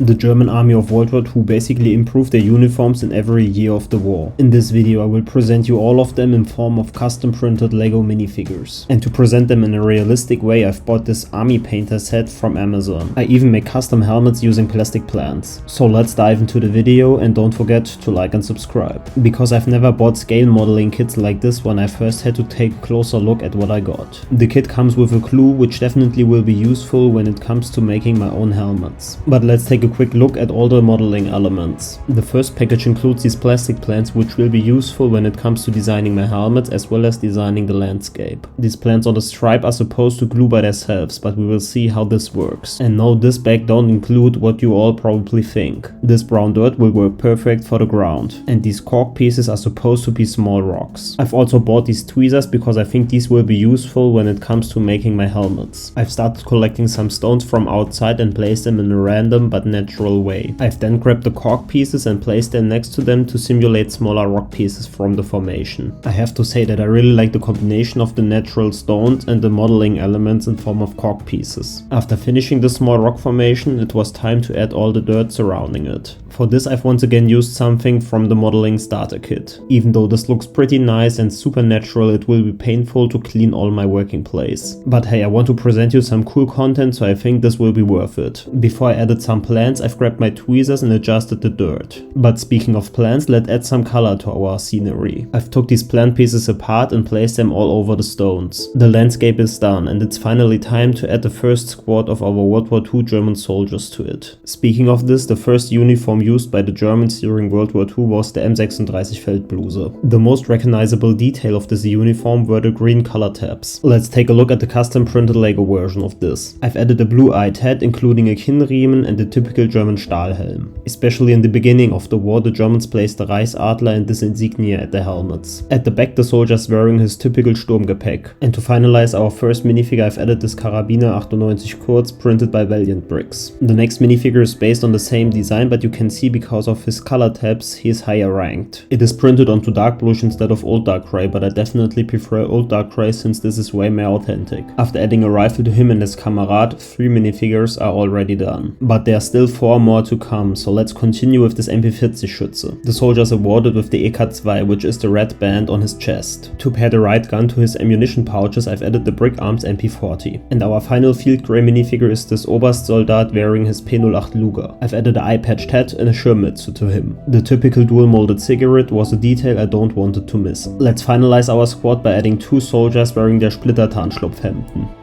The German army of World War II basically improved their uniforms in every year of the war. In this video I will present you all of them in form of custom printed Lego minifigures. And to present them in a realistic way, I've bought this army painter set from Amazon. I even make custom helmets using plastic plants. So let's dive into the video, and don't forget to like and subscribe. Because I've never bought scale modeling kits like this one, I first had to take a closer look at what I got. The kit comes with a clue which definitely will be useful when it comes to making my own helmets. But let's take a quick look at all the modeling elements. The first package includes these plastic plants which will be useful when it comes to designing my helmets as well as designing the landscape. These plants on the stripe are supposed to glue by themselves, but we will see how this works. And no, this bag don't include what you all probably think. This brown dirt will work perfect for the ground. And these cork pieces are supposed to be small rocks. I've also bought these tweezers because I think these will be useful when it comes to making my helmets. I've started collecting some stones from outside and placed them in a random but natural way. I've then grabbed the cork pieces and placed them next to them to simulate smaller rock pieces from the formation. I have to say that I really like the combination of the natural stones and the modeling elements in form of cork pieces. After finishing the small rock formation, it was time to add all the dirt surrounding it. For this I've once again used something from the modeling starter kit. Even though this looks pretty nice and super natural, it will be painful to clean all my working place. But hey, I want to present you some cool content, so I think this will be worth it. Before I added some plants, I've grabbed my tweezers and adjusted the dirt. But speaking of plants, let's add some color to our scenery. I've took these plant pieces apart and placed them all over the stones. The landscape is done, and it's finally time to add the first squad of our World War II German soldiers to it. Speaking of this, the first uniform used by the Germans during World War II was the M43 Feldbluse. The most recognizable detail of this uniform were the green color tabs. Let's take a look at the custom printed Lego version of this. I've added a blue-eyed hat including a Kinnriemen and the typical German Stahlhelm. Especially in the beginning of the war, the Germans placed the Reichsadler and this insignia at their helmets. At the back, the soldier's wearing his typical Sturmgepäck. And to finalize our first minifigure, I've added this Karabiner 98 Kurz printed by Valiant Bricks. The next minifigure is based on the same design, but you can see because of his color tabs he is higher ranked. It is printed onto dark bluish instead of old dark grey, but I definitely prefer old dark grey since this is way more authentic. After adding a rifle to him and his Kamerad, 3 minifigures are already done. But there are still 4 more to come, so let's continue with this M43 Schütze. The soldier is awarded with the EK2, which is the red band on his chest. To pair the right gun to his ammunition pouches, I've added the Brick Arms MP40. And our final field grey minifigure is this Oberstsoldat wearing his P08 Luger. I've added an eye-patched hat and a Schirmmütze to him. The typical dual molded cigarette was a detail I don't want it to miss. Let's finalize our squad by adding 2 soldiers wearing their Splittertarnschlupfhemden.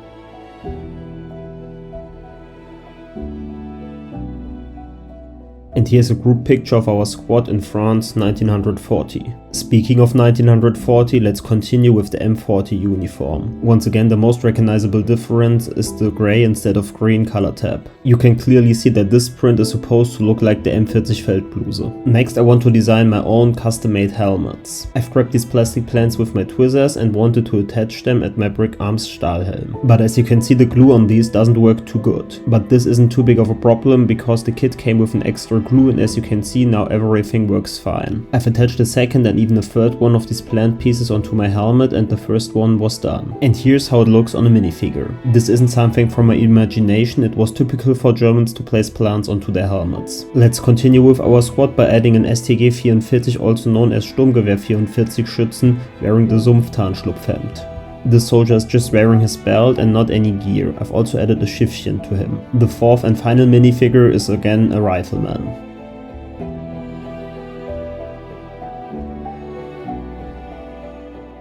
And here's a group picture of our squad in France 1940. Speaking of 1940, let's continue with the M40 uniform. Once again, the most recognizable difference is the grey instead of green color tab. You can clearly see that this print is supposed to look like the M40 Feldbluse. Next, I want to design my own custom-made helmets. I've grabbed these plastic plants with my tweezers and wanted to attach them at my Brick Arms Stahlhelm. But as you can see, the glue on these doesn't work too good. But this isn't too big of a problem because the kit came with an extra glue, and as you can see, now everything works fine. I've attached a second and even a third one of these plant pieces onto my helmet, and the first one was done. And here's how it looks on a minifigure. This isn't something from my imagination, it was typical for Germans to place plants onto their helmets. Let's continue with our squad by adding an STG 44, also known as Sturmgewehr 44 Schützen, wearing the Sumpftarnschlupfhemd. This soldier is just wearing his belt and not any gear. I've also added a Schiffchen to him. The fourth and final minifigure is again a rifleman.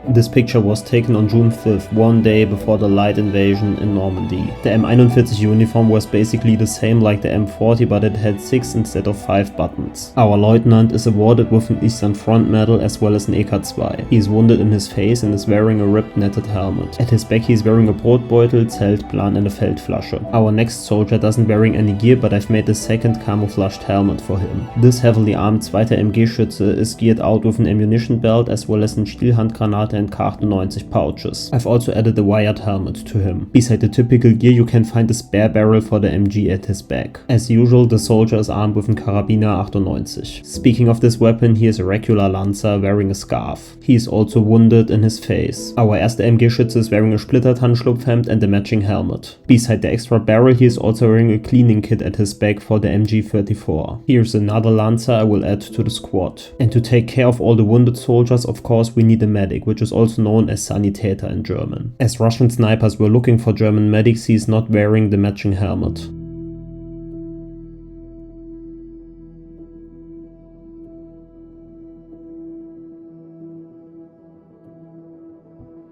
This picture was taken on June 5th, one day before the light invasion in Normandy. The M41 uniform was basically the same like the M40, but it had 6 instead of 5 buttons. Our lieutenant is awarded with an Eastern Front medal as well as an EK2. He is wounded in his face and is wearing a ripped netted helmet. At his back he is wearing a Brotbeutel, Zeltplan and a Feldflasche. Our next soldier doesn't wearing any gear, but I've made a second camouflaged helmet for him. This heavily armed 2. MG Schütze is geared out with an ammunition belt as well as a Stielhandgranate and Karte 90 pouches. I've also added a wired helmet to him. Beside the typical gear you can find a spare barrel for the MG at his back. As usual, the soldier is armed with a Karabiner 98. Speaking of this weapon, he is a regular Lancer wearing a scarf. He is also wounded in his face. Our erste MG-Schütze is wearing a Splittertarnschlupfhemd and a matching helmet. Beside the extra barrel, he is also wearing a cleaning kit at his back for the M44. Here's another Lancer I will add to the squad. And to take care of all the wounded soldiers, of course, we need a medic, which is also known as Sanitäter in German. As Russian snipers were looking for German medics, he is not wearing the matching helmet.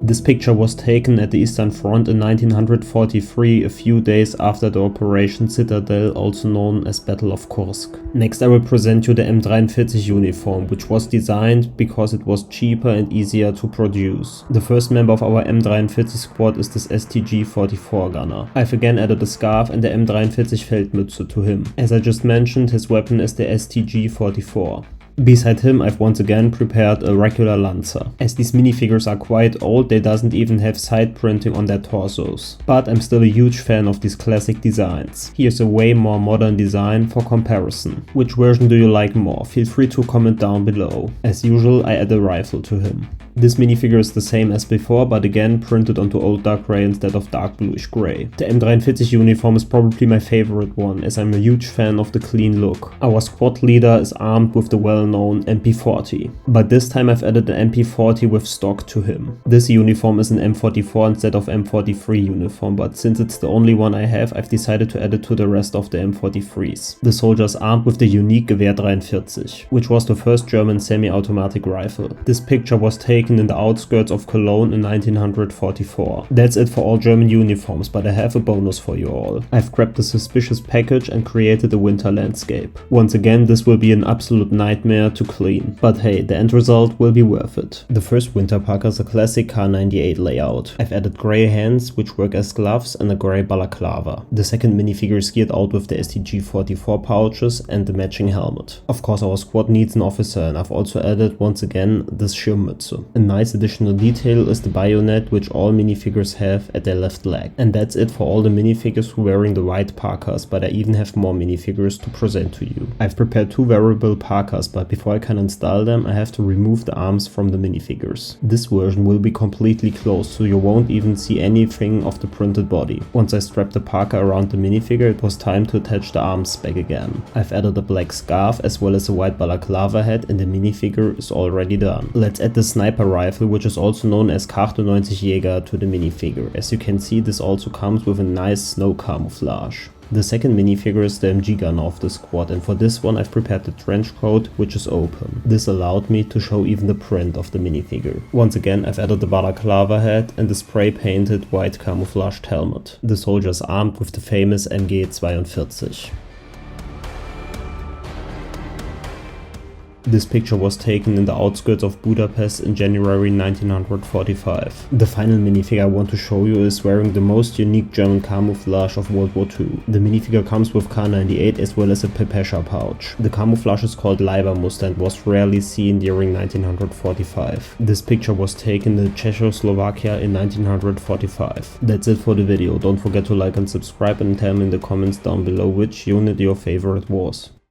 This picture was taken at the Eastern Front in 1943, a few days after the Operation Citadel, also known as Battle of Kursk. Next I will present you the M43 uniform, which was designed because it was cheaper and easier to produce. The first member of our M43 squad is this STG-44 gunner. I've again added a scarf and the M43 Feldmütze to him. As I just mentioned, his weapon is the STG-44. Beside him, I've once again prepared a regular Lancer. As these minifigures are quite old, they doesn't even have side printing on their torsos. But I'm still a huge fan of these classic designs. Here's a way more modern design for comparison. Which version do you like more? Feel free to comment down below. As usual, I add a rifle to him. This minifigure is the same as before, but again printed onto old dark grey instead of dark bluish grey. The M43 uniform is probably my favorite one, as I'm a huge fan of the clean look. Our squad leader is armed with the well-known MP40. But this time I've added the MP40 with stock to him. This uniform is an M44 instead of M43 uniform, but since it's the only one I have, I've decided to add it to the rest of the M43s. The soldier is armed with the unique Gewehr 43, which was the first German semi-automatic rifle. This picture was taken in the outskirts of Cologne in 1944. That's it for all German uniforms, but I have a bonus for you all. I've grabbed a suspicious package and created a winter landscape. Once again, this will be an absolute nightmare to clean, but hey, the end result will be worth it. The first winter parka is a classic K98 layout. I've added grey hands, which work as gloves, and a grey balaclava. The second minifigure is geared out with the STG-44 pouches and the matching helmet. Of course, our squad needs an officer, and I've also added once again this Schirmmütze. A nice additional detail is the bayonet, which all minifigures have at their left leg. And that's it for all the minifigures who are wearing the white parkas, but I even have more minifigures to present to you. I've prepared two wearable parkas, but before I can install them, I have to remove the arms from the minifigures. This version will be completely closed, so you won't even see anything of the printed body. Once I strapped the parka around the minifigure, it was time to attach the arms back again. I've added a black scarf as well as a white balaclava hat, and the minifigure is already done. Let's add the sniper rifle, which is also known as Karte 90 Jäger, to the minifigure. As you can see, this also comes with a nice snow camouflage. The second minifigure is the MG gunner of the squad, and for this one I've prepared the trench coat, which is open. This allowed me to show even the print of the minifigure. Once again I've added the balaclava hat and the spray painted white camouflaged helmet. The soldier is armed with the famous MG42. This picture was taken in the outskirts of Budapest in January 1945. The final minifigure I want to show you is wearing the most unique German camouflage of World War II. The minifigure comes with K98 as well as a Pepesha pouch. The camouflage is called Leibermuster and was rarely seen during 1945. This picture was taken in Czechoslovakia in 1945. That's it for the video. Don't forget to like and subscribe and tell me in the comments down below which unit your favorite was.